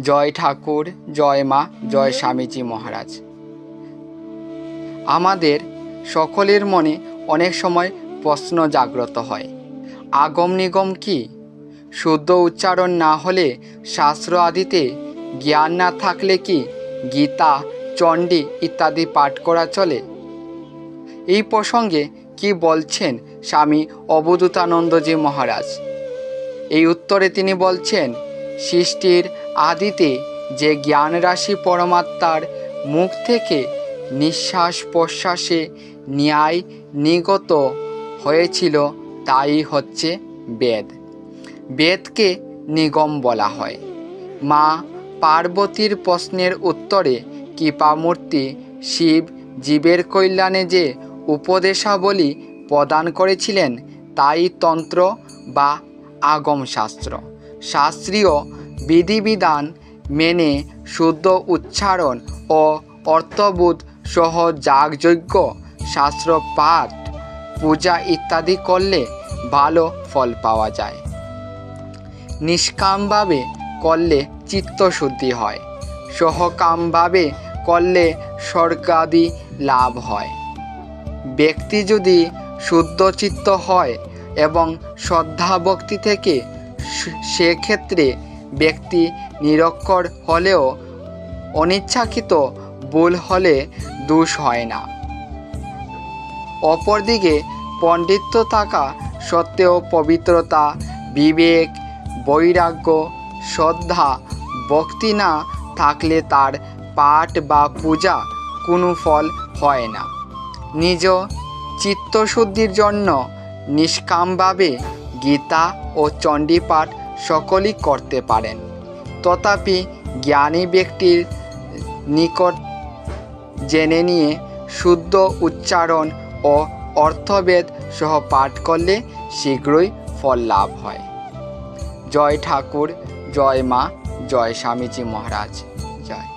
জয় ঠাকুর, জয় মা, জয় স্বামীজি মহারাজ। আমাদের সকলের মনে অনেক সময় প্রশ্ন জাগ্রত হয়, আগম নিগম কি? শুদ্ধ উচ্চারণ না হলে, শাস্ত্র আদিতে জ্ঞান না থাকলে কি গীতা, চণ্ডী ইত্যাদি পাঠ করা চলে? এই প্রসঙ্গে কি বলছেন স্বামী অবধূতানন্দজি মহারাজ? এই উত্তরে তিনি বলছেন, সৃষ্টির আদিতে যে জ্ঞান রাশি পরমাত্মার মুখ থেকে নিঃশ্বাস প্রশ্বাসে ন্যায় নিগত হয়েছিল তাই হচ্ছে বেদ। বেদকে নিগম বলা হয়। মা পার্বতীর প্রশ্নের উত্তরে কৃপামূর্তি শিব জীবের কল্যাণে যে উপদেশাবলী প্রদান করেছিলেন তাই তন্ত্র বা আগম শাস্ত্র। শাস্ত্রীয় বিধিবিধান মেনে শুদ্ধ উচ্চারণ ও অর্থবোধ সহ যাগযজ্ঞ, শাস্ত্র পাঠ, পূজা ইত্যাদি করলে ভালো ফল পাওয়া যায়। নিষ্কামভাবে করলে চিত্তশুদ্ধি হয়, সহকামভাবে করলে স্বর্গাদি লাভ হয়। ব্যক্তি যদি শুদ্ধচিত্ত হয় এবং শ্রদ্ধা ভক্তি থেকে, সেক্ষেত্রে ব্যক্তি নিরক্ষর হলেও অনিচ্ছাকৃত ভুল হলে দোষ হয় না। অপরদিকে পণ্ডিত্য থাকা সত্ত্বেও পবিত্রতা, বিবেক, বৈরাগ্য, শ্রদ্ধা, ভক্তি না থাকলে তার পাঠ বা পূজা কোনো ফল হয় না। নিজ চিত্তশুদ্ধির জন্য নিষ্কামভাবে গীতা ও চণ্ডী পাঠ সকলেই করতে পারেন। তথাপি জ্ঞানী ব্যক্তির নিকট জেনে নিয়ে শুদ্ধ উচ্চারণ ও অর্থভেদ সহ পাঠ করলে শীঘ্রই ফল লাভ হয়। জয় ঠাকুর, জয় মা, জয় স্বামীজি মহারাজ, জয়।